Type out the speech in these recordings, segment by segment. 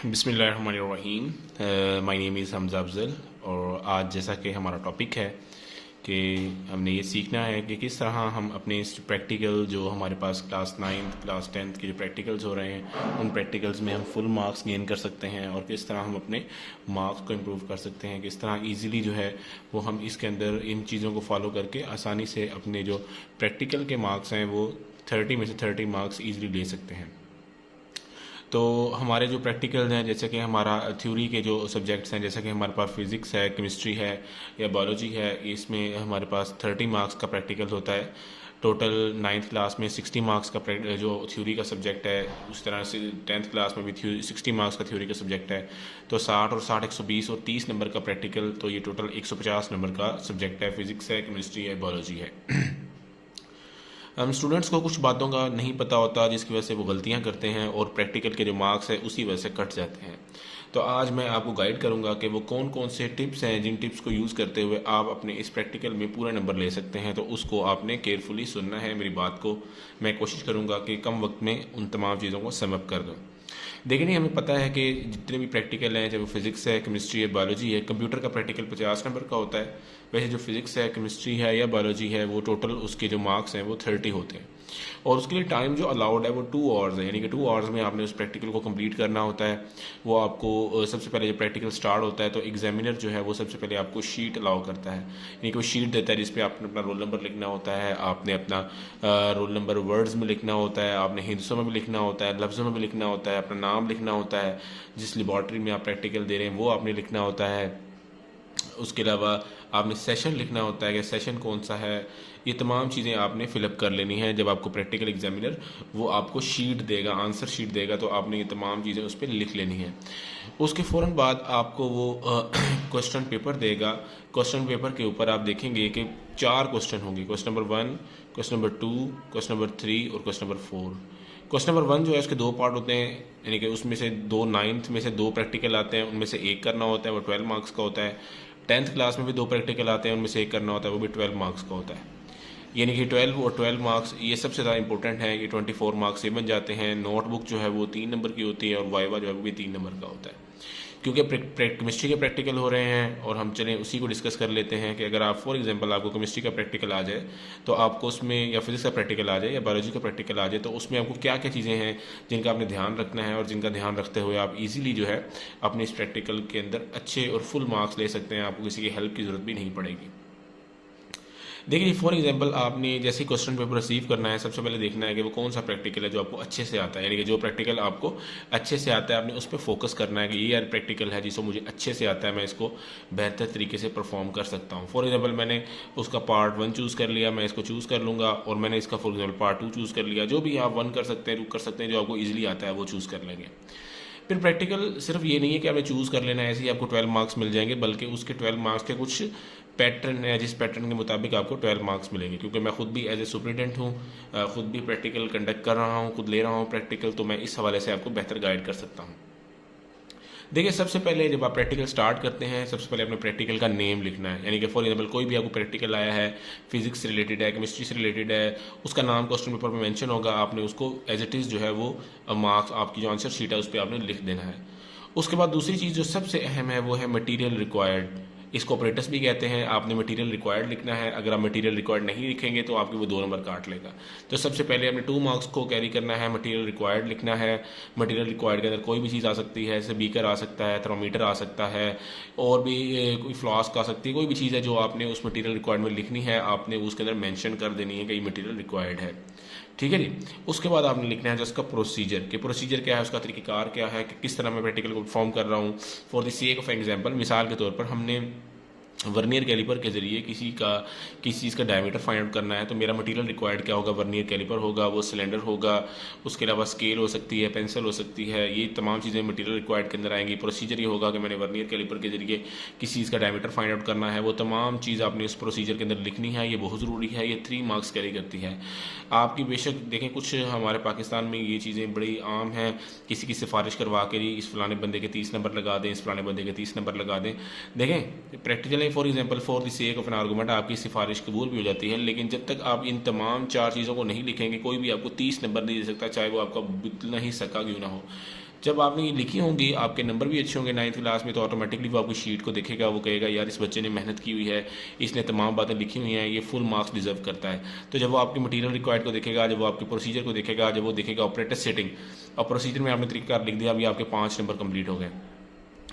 बिस्मिल्लाहिर्रहमानिर्रहीम। My name is Hamza Afzal और आज जैसा कि हमारा टॉपिक है कि हमने ये सीखना है कि किस तरह हम अपने प्रैक्टिकल जो हमारे पास क्लास 9th क्लास 10th के जो प्रैक्टिकल्स हो रहे हैं उन प्रैक्टिकल्स में हम फुल मार्क्स गेन कर सकते हैं और किस तरह हम अपने मार्क्स को इम्प्रूव कर सकते हैं, किस तरह ईज़िली जो है वो हम इसके अंदर इन चीज़ों को फॉलो करके आसानी से अपने जो प्रैक्टिकल के मार्क्स हैं वो 30 में से 30 मार्क्स ईज़िली ले सकते हैं। तो हमारे जो प्रैक्टिकल्स हैं, जैसे कि हमारा थ्योरी के जो सब्जेक्ट्स हैं, जैसे कि हमारे पास फिज़िक्स है, केमिस्ट्री है या बायोलॉजी है, इसमें हमारे पास 30 मार्क्स का प्रैक्टिकल होता है। टोटल 9th क्लास में 60 मार्क्स का जो थ्योरी का सब्जेक्ट है, उस तरह से 10th क्लास में भी 60 मार्क्स का थ्योरी का सब्जेक्ट है। तो 60 और 60 120 और 30 नंबर का प्रैक्टिकल, तो ये टोटल 150 नंबर का सब्जेक्ट है। फिज़िक्स है, केमिस्ट्री है, बायोलॉजी है। हम स्टूडेंट्स को कुछ बातों का नहीं पता होता जिसकी वजह से वो गलतियां करते हैं और प्रैक्टिकल के जो मार्क्स है उसी वजह से कट जाते हैं। तो आज मैं आपको गाइड करूंगा कि वो कौन कौन से टिप्स हैं जिन टिप्स को यूज़ करते हुए आप अपने इस प्रैक्टिकल में पूरे नंबर ले सकते हैं। तो उसको आपने केयरफुली सुनना है, मेरी बात को मैं कोशिश करूँगा कि कम वक्त में उन तमाम चीज़ों को सम अप कर दूँ। देखिए नहीं, हमें पता है कि जितने भी प्रैक्टिकल हैं, चाहे वो फिज़िक्स है, केमिस्ट्री है, बायोलॉजी है, कंप्यूटर का प्रैक्टिकल 50 नंबर का होता है। वैसे जो फिज़िक्स है, केमिस्ट्री है या बायोलॉजी है, वो टोटल उसके जो मार्क्स हैं वो 30 होते हैं और उसके लिए टाइम जो अलाउड है वो 2 आवर्स है, यानी कि 2 आवर्स में आपने उस प्रैक्टिकल को कंप्लीट करना होता है। वो आपको सबसे पहले जब प्रैक्टिकल स्टार्ट होता है तो एग्जामिनर जो है वो सबसे पहले आपको शीट अलाउ करता है, यानी कि वो शीट देता है जिस पे आपने अपना रोल नंबर लिखना होता है, आपने अपना रोल नंबर वर्ड्स में लिखना होता है, आपने हिंसों में भी लिखना होता है, लफ्ज़ों में भी लिखना होता है, अपना नाम लिखना होता है, जिस लेबॉर्ट्री में आप प्रैक्टिकल दे रहे हैं वो आपने लिखना होता है। उसके अलावा आपने सेशन लिखना होता है कि सेशन कौन सा है। ये तमाम चीज़ें आपने फिलअप कर लेनी है। जब आपको प्रैक्टिकल एग्जामिनर वो आपको शीट देगा, आंसर शीट देगा, तो आपने ये तमाम चीज़ें उस पर लिख लेनी है। उसके फ़ौरन बाद आपको वो क्वेश्चन पेपर देगा। क्वेश्चन पेपर के ऊपर आप देखेंगे कि 4 क्वेश्चन होंगे, question number 1, question number 2, question number 3 और क्वेश्चन नंबर 4। क्वेश्चन नंबर 1 जो है उसके 2 पार्ट होते हैं, यानी कि उसमें से 2 9th में से 2 प्रैक्टिकल आते हैं, उनमें से एक करना होता है, वो 12 मार्क्स का होता है। 10th क्लास में भी 2 प्रैक्टिकल आते हैं, उनमें से एक करना होता है, वो भी 12 मार्क्स का होता है। यानी कि 12 और 12 मार्क्स ये सबसे ज़्यादा इंपॉर्टेंट है। ये 24 मार्क्स से बन जाते हैं। नोटबुक जो है वो 3 नंबर की होती है और वाइवा जो है वो भी 3 नंबर का होता है। क्योंकि केमिस्ट्री के प्रैक्टिकल हो रहे हैं और हम चलें उसी को डिस्कस कर लेते हैं कि अगर आप फॉर एग्जांपल आपको केमिस्ट्री का प्रैक्टिकल आ जाए तो आपको उसमें, या फिजिक्स का प्रैक्टिकल आ जाए या बायोलॉजी का प्रैक्टिकल आ जाए, तो उसमें आपको क्या क्या चीज़ें हैं जिनका आपने ध्यान रखना है और जिनका ध्यान रखते हुए आप इजीली जो है अपने इस प्रैक्टिकल के अंदर अच्छे और फुल मार्क्स ले सकते हैं। आपको किसी की हेल्प की ज़रूरत भी नहीं पड़ेगी। देखिए फॉर एग्जांपल आपने जैसे क्वेश्चन पेपर रिसीव करना है, सबसे पहले देखना है कि वो कौन सा प्रैक्टिकल है जो आपको अच्छे से आता है, यानी कि जो प्रैक्टिकल आपको अच्छे से आता है आपने उस पर फोकस करना है कि ये यार प्रैक्टिकल है जिसको मुझे अच्छे से आता है, मैं इसको बेहतर तरीके से परफॉर्म कर सकता हूँ। फॉर एग्जाम्पल मैंने उसका पार्ट 1 चूज़ कर लिया, मैं इसको चूज़ कर लूँगा, और मैंने इसका फॉर एग्जाम्पल पार्ट 2 चूज़ कर लिया। जो भी आप 1 कर सकते हैं, 2 कर सकते हैं, जो आपको ईजिली आता है वो चूज़ कर लेंगे। फिर प्रैक्टिकल सिर्फ ये नहीं है कि आपने चूज़ कर लेना है ऐसे ही आपको 12 मार्क्स मिल जाएंगे, बल्कि उसके 12 मार्क्स के कुछ पैटर्न है जिस पैटर्न के मुताबिक आपको 12 मार्क्स मिलेंगे। क्योंकि मैं खुद भी एज ए सुपरिटेंडेंट हूँ, खुद भी प्रैक्टिकल कंडक्ट कर रहा हूँ, खुद ले रहा हूँ प्रैक्टिकल, तो मैं इस हवाले से आपको बेहतर गाइड कर सकता हूँ। देखिए सबसे पहले जब आप प्रैक्टिकल स्टार्ट करते हैं, सबसे पहले अपने प्रैक्टिकल का नेम लिखना है, यानी कि फॉर एग्जाम्पल कोई भी आपको प्रैक्टिकल आया है, फिजिक्स से रिलेटेड है, केमिस्ट्री से रिलेटेड है, उसका नाम क्वेश्चन पेपर में मेंशन होगा, आपने उसको एज इट इज़ जो है वो मार्क्स आपकी जो आंसर शीट है उस पर आपने लिख देना है। उसके बाद दूसरी चीज़ जो सबसे अहम है वो है मटेरियल रिक्वायर्ड। इसको ऑपरेटर्स भी कहते हैं। आपने मटेरियल रिक्वायर्ड लिखना है। अगर आप मटेरियल रिक्वायर्ड नहीं लिखेंगे तो आपके वो 2 नंबर काट लेगा। तो सबसे पहले आपने 2 मार्क्स को कैरी करना है, मटेरियल रिक्वायर्ड लिखना है। मटेरियल रिक्वायर्ड के अंदर कोई भी चीज़ आ सकती है, जैसे बीकर आ सकता है, थर्मोमीटर आ सकता है, और भी कोई फ्लास्क आ सकती है, कोई भी चीज़ है जो आपने उस मटेरियल रिक्वायर्ड में लिखनी है, आपने उसके अंदर मेंशन कर देनी है कि ये मटेरियल रिक्वायर्ड है। ठीक है जी। उसके बाद आपने लिखना है जो उसका प्रोसीजर, कि प्रोसीजर क्या है, उसका तरीक़ाकार क्या है, कि किस तरह मैं प्रैक्टिकल को परफॉर्म कर रहा हूँ। For the sake of example, मिसाल के तौर पर हमने वर्नियर कैलिपर के ज़रिए किसी चीज़ का डायमीटर फाइंड आउट करना है, तो मेरा मटेरियल रिक्वायर्ड क्या होगा, वर्नियर कैलिपर होगा, वो सिलेंडर होगा, उसके अलावा स्केल हो सकती है, पेंसिल हो सकती है, ये तमाम चीज़ें मटेरियल रिक्वायर्ड के अंदर आएंगी। प्रोसीजर ये होगा कि मैंने वर्नियर कैलिपर के ज़रिए किसी चीज़ का डायमीटर फाइंड आउट करना है, वो तमाम चीज़ आपने उस प्रोसीजर के अंदर लिखनी है। ये बहुत ज़रूरी है, ये 3 मार्क्स कैरी करती है आपकी। बेशक देखें कुछ हमारे पाकिस्तान में ये चीज़ें बड़ी आम हैं, किसी की सिफारिश करवा के इस फलाने बंदे के 30 नंबर लगा दें, इस फलाने बंदे के 30 नंबर लगा दें। देखें practically for example for the sake of N argument आपकी सिफारिश कबूल भी हो जाती है, लेकिन जब तक आप इन तमाम 4 चीज़ों को नहीं लिखेंगे कोई भी आपको 30 नंबर नहीं दे सकता, चाहे वो आपका बितना ही सका क्यों ना हो। जब आपने ये लिखी होंगी, आपके नंबर भी अच्छे होंगे 9th क्लास में, तो ऑटोमेटिकली वो आपकी शीट को देखेगा, वो कहेगा यार इस बच्चे ने मेहनत की हुई है, इसने तमाम बातें लिखी हुई हैं, ये फुल मार्क्स डिजर्व करता है। तो जब वो आपके मटीरियल रिक्वायर्ड को देखेगा, जब वो आपके प्रोसीजर को देखेगा, जब वो देखेगा ऑपरेटर सेटिंग, और प्रोसीजर में आपने तरीका लिख दिया, अभी आपके 5 नंबर कंप्लीट हो गए।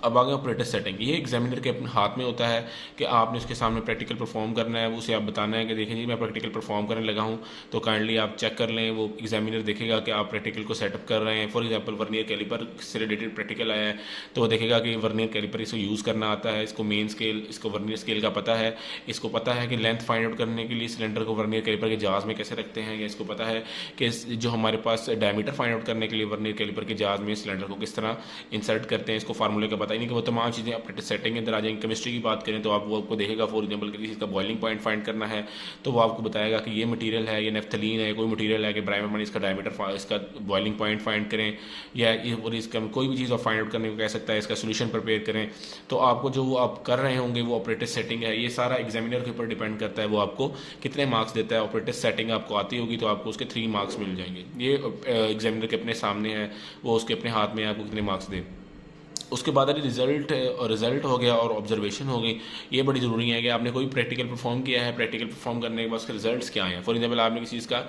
अब आगे ऑपरेटर सेटिंग, ये एग्जामिनर के अपने हाथ में होता है कि आपने उसके सामने प्रैक्टिकल परफॉर्म करना है, उसे आप बताना है कि देखिए जी मैं प्रैक्टिकल परफॉर्म करने लगा हूँ, तो काइंडली आप चेक कर लें। वो एग्जामिनर देखेगा कि आप प्रैक्टिकल को सेटअप कर रहे हैं। फॉर एग्जांपल वर्नियर कैलिपर से रिलेटेड प्रैक्टिकल आया है, तो वो देखेगा कि वर्नियर कैलिपर इसको यूज़ करना आता है, इसको मेन स्केल, इसको वर्नियर स्केल का पता है, इसको पता है कि लेंथ फाइंड आउट करने के लिए सिलेंडर को वर्नियर कैलिपर के जहाज़ में कैसे रखते हैं, या इसको पता है कि जो हमारे पास डायमीटर फाइंड आउट करने के लिए वर्नियर कैलिपर के जहाज़ में सिलेंडर को किस तरह इंसर्ट करते हैं, इसको फार्मूले का पता ही नहीं। कि वो तमाम चीज़ें ऑपरेटर सेटिंग के अंदर आ जाएंगे। केमिस्ट्री की बात करें तो आप वो आपको देखेगा, फॉर एग्जांपल किसी का बॉइलिंग पॉइंट फाइंड करना है तो वो आपको बताएगा कि ये मटेरियल है, ये नेफ्थलीन है, कोई मटेरियल है कि ब्राइमर इसका डायमीटर, इसका बॉइलिंग पॉइंट फाइंड करें, या और इसका कोई भी चीज़ आप फाइंड आउट करने को कह सकता है, इसका सोल्यूशन प्रिपेयर करें। तो आपको जो आप कर रहे होंगे वो ऑपरेटर सेटिंग है, ये सारा एग्जामिनर के ऊपर डिपेंड करता है, वो आपको कितने मार्क्स देता है। ऑपरेटर सेटिंग आपको आती होगी तो आपको उसके 3 मार्क्स मिल जाएंगे। ये एग्जामिनर के अपने सामने है, वो उसके अपने हाथ में आपको कितने मार्क्स दे। उसके बाद रिजल्ट हो गया और ऑब्जर्वेशन हो गई। ये बड़ी ज़रूरी है कि आपने कोई प्रैक्टिकल परफॉर्म किया है, प्रैक्टिकल परफॉर्म करने के बाद उसके रिजल्ट्स क्या हैं। फॉर एग्जांपल आपने किसी चीज़ का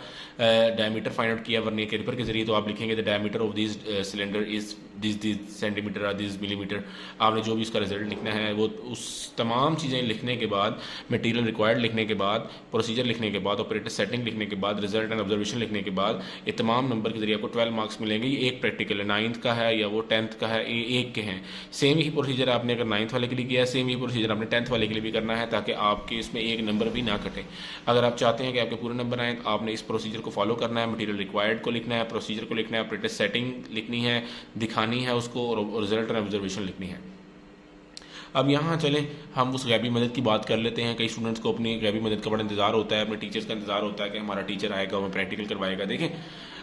डायमीटर फाइंड आउट किया वर्नियर कैलिपर के जरिए, तो आप लिखेंगे the diameter of this cylinder is this centimetre और दिस मिलीमीटर। आपने जो भी उसका रिजल्ट लिखना है, वो उस तमाम चीज़ें लिखने के बाद, मटीरियल रिक्वायर्ड लिखने के बाद, प्रोसीजर लिखने के बाद, ऑपरेटर सेटिंग लिखने के बाद, रिजल्ट एंड ऑब्जर्वेशन लिखने के बाद, ये तमाम नंबर के जरिए आपको 12 मार्क्स मिलेंगे। ये एक प्रैक्टिकल है, 9th का है या वो 10th का है, ये एक के हैं। सेम ही प्रोसीजर आपने अगर 9th वाले के लिए किया है, सेम ही प्रोसीजर आपने 10th वाले के लिए भी करना है, ताकि आपके इसमें एक नंबर भी ना कटे। अगर आप चाहते हैं कि आपके पूरे नंबर आए, तो आपने इस प्रोसीजर को फॉलो करना है। मटीरियल रिक्वायर्ड को लिखना है, प्रोसीजर को लिखना है, ऑपरेटर सेटिंग लिखनी है, दिखानी है उसको, और रिजल्ट एंड ऑब्जर्वेशन लिखनी है। अब यहाँ चलें हम उस गैबी मदद की बात कर लेते हैं। कई स्टूडेंट्स को अपनी गैबी मदद का बड़ा इंतजार होता है, अपने टीचर्स का इंतजार होता है कि हमारा टीचर आएगा, हमें प्रैक्टिकल करवाएगा। देखें,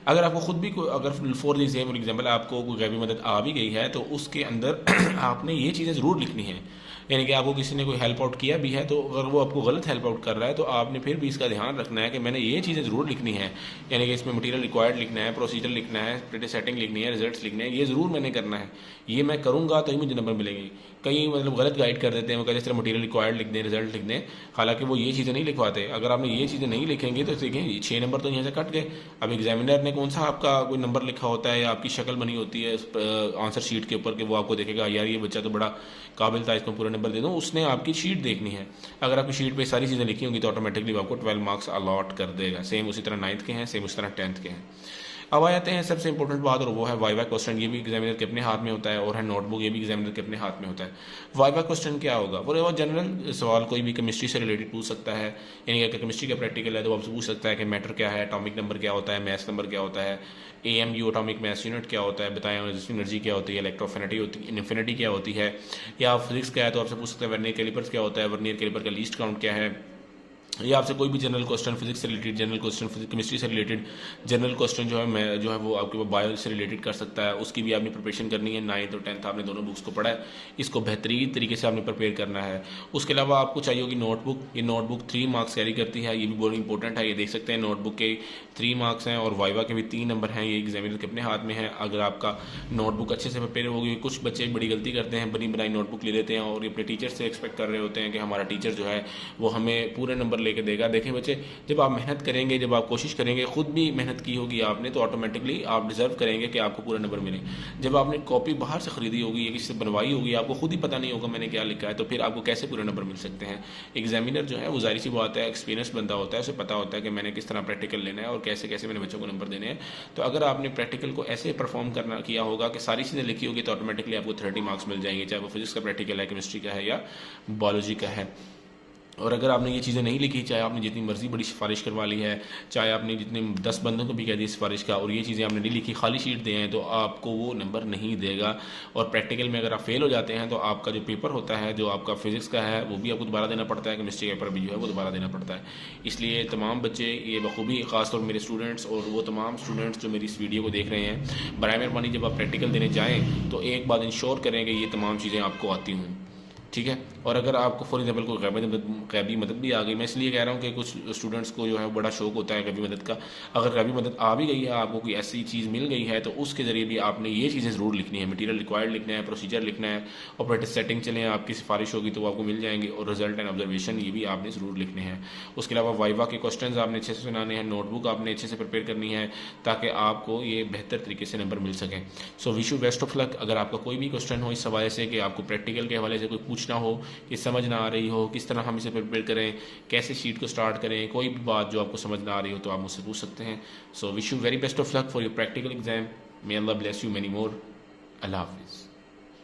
अगर आपको खुद भी अगर फॉर एग्जाम्पल आपको कोई गैबी मदद आ भी गई है, तो उसके अंदर आपने ये चीज़ें ज़रूर लिखनी है। यानी कि आपको किसी ने कोई हेल्प आउट किया भी है, तो अगर वो आपको गलत हेल्प आउट कर रहा है, तो आपने फिर भी इसका ध्यान रखना है कि मैंने ये चीज़ें ज़रूर लिखनी है। यानी कि इसमें मटीरियल रिक्वायर्ड लिखना है, प्रोसीजर लिखना है, ऑपरेटर सेटिंग लिखनी है, रिजल्ट्स लिखने हैं, ये ज़रूर मैंने करना है। ये मैं करूँगा तो ही मुझे नंबर मिलेंगे। कई मतलब गलत गाइड कर देते हैं, वो कहते हैं सिर्फ मटीरियल रिक्वायर्ड लिख दें, रिजल्ट लिख दें, हालांकि वो ये चीज़ें नहीं लिखवाते। अगर आपने ये चीज़ें नहीं लिखेंगे तो देखें 6 नंबर तो यहाँ से कट गए। अब एग्जामिनर ने कौन सा आपका कोई नंबर लिखा होता है या आपकी शक्ल बनी होती है आंसर शीट के ऊपर, कि वो आपको देखेगा यार ये बच्चा तो बड़ा काबिल था, इसको पूरा नंबर दे दूँ। उसने आपकी शीट देखनी है। अगर आपकी शीट पे सारी चीज़ें लिखी होंगी तो ऑटोमेटिकली आपको 12 मार्क्स अलॉट कर देगा। सेम उसी तरह 9th के हैं, सेम उसी तरह 10th के हैं। अब आ जाते हैं सबसे इंपॉर्टेंट बात, और वो है वाइवा क्वेश्चन। ये भी एग्जामिनर के अपने हाथ में होता है, और है नोटबुक, ये भी एग्जामिनर के अपने हाथ में होता है। वाइवा क्वेश्चन क्या होगा? वो जनरल सवाल कोई भी केमिस्ट्री से रिलेटेड पूछ सकता है। यानी अगर केमिस्ट्री का प्रैक्टिकल है तो आपसे पूछ सकता है कि मैटर क्या है, एटॉमिक नंबर क्या होता है, मैस नंबर क्या होता है, AMU एटॉमिक मैस यूनिट क्या होता है, बताएं एनर्जी क्या होती है, इलेक्ट्रोफिनिटी क्या होती है, या फिजिक्स क्या है तो आपसे पूछ सकते हैं वर्नियर कैलिपर्स क्या होता है, वर्नियर कैलिपर का लीस्ट काउंट क्या है, या आपसे कोई भी जनरल क्वेश्चन फिजिक्स से रिलेटेड, जनरल क्वेश्चन केमिस्ट्री से रिलेटेड, जनरल क्वेश्चन जो है वो आपके बायो से रिलेटेड कर सकता है। उसकी भी आपने प्रिपरेशन करनी है। 9th और 10th आपने दोनों बुक्स को पढ़ा है, इसको बेहतरीन तरीके से आपने प्रिपेयर करना है। उसके अलावा आपको चाहिए होगी नोटबुक। ये नोटबुक 3 मार्क्स कैरी करती है, ये भी बहुत इंपॉर्टेंट है। ये देख सकते हैं नोटबुक के 3 मार्क्स हैं, और वाइवा के भी 3 नंबर हैं। ये एग्जामिनर के अपने हाथ में है। अगर आपका नोटबुक अच्छे से प्रिपेयर होगी, कुछ बच्चे बड़ी गलती करते हैं, बनी बनाई नोटबुक ले लेते हैं और अपने टीचर से एक्सपेक्ट कर रहे होते हैं कि हमारा टीचर जो है वो हमें पूरे नंबर लेके देगा। देखें बच्चे, जब आप मेहनत करेंगे, जब आप कोशिश करेंगे, खुद भी मेहनत की होगी आपने, तो ऑटोमेटिकली आप डिजर्व करेंगे कि आपको पूरा नंबर मिले। जब आपने कॉपी बाहर से खरीदी होगी या किसी से बनवाई होगी, आपको खुद ही पता नहीं होगा मैंने क्या लिखा है, तो फिर आपको कैसे पूरे नंबर मिल सकते हैं? एग्जामिनर जो है वो जाहिर सी बात है एक्सपीरियंस बंदा होता है, उसे पता होता है कि मैंने किस तरह प्रैक्टिकल लेना है और कैसे कैसे मैंने बच्चों को नंबर देने हैं। तो अगर आपने प्रैक्टिकल को ऐसे परफॉर्म करना किया होगा कि सारी चीज़ें लिखी होगी, तो ऑटोमेटिकली आपको 30 मार्क्स मिल जाएंगे, चाहे वो फिजिक्स का प्रैक्टिकल है, केमिस्ट्री का है, या बायोलॉजी का है। और अगर आपने ये चीज़ें नहीं लिखी, चाहे आपने जितनी मर्जी बड़ी सिफारिश करवा ली है, चाहे आपने जितने 10 बंदों को भी कह दी सिफारिश का, और ये चीज़ें आपने नहीं लिखी, खाली शीट दे हैं, तो आपको वो नंबर नहीं देगा। और प्रैक्टिकल में अगर आप फेल हो जाते हैं तो आपका जो पेपर होता है, जो आपका फिजिक्स का है, वो भी आपको दोबारा देना पड़ता है। केमिस्ट्री पेपर भी जो है वो दोबारा देना पड़ता है। इसलिए तमाम बच्चे ये बखूबी, ख़ासतौर मेरे स्टूडेंट्स और वो तमाम स्टूडेंट्स जो मेरी इस वीडियो को देख रहे हैं, बराए मेहरबानी जब आप प्रैक्टिकल देने जाएँ तो एक बात इंश्योर करें कि ये तमाम चीज़ें आपको आती हों। ठीक है। और अगर आपको फॉर एग्जाम्पल कोई गैबी मदद भी आ गई, मैं इसलिए कह रहा हूँ कि कुछ स्टूडेंट्स को जो है बड़ा शौक होता है गैबी मदद का। अगर गैबी मदद आ भी गई है, आपको कोई ऐसी चीज़ मिल गई है, तो उसके ज़रिए भी आपने ये चीज़ें ज़रूर लिखनी है, मटीरियल रिक्वायर्ड लिखना है, प्रोसीजर लिखना है, ऑपरेटिव सेटिंग चलें, आपकी सिफारिश होगी तो आपको मिल जाएंगे, और रिजल्ट एंड ऑब्जर्वेशन ये भी आपने ज़रूर लिखने हैं। उसके अलावा वाइवा के क्वेश्चन आपने अच्छे से सुनाने हैं, नोटबुक आपने अच्छे से प्रिपेयर करनी है ताकि आपको ये बेहतर तरीके से नंबर मिल सकें। सो wish you best of luck. अगर आपका कोई भी क्वेश्चन हो इस हवाले से कि आपको प्रैक्टिकल के हवाले से कोई पूछना हो कि समझ ना आ रही हो, किस तरह हम इसे प्रिपेयर करें, कैसे शीट को स्टार्ट करें, कोई भी बात जो आपको समझ ना आ रही हो तो आप मुझसे पूछ सकते हैं। So wish you very best of luck for your practical exam. May Allah bless you many more. अल्लाह हाफिज़।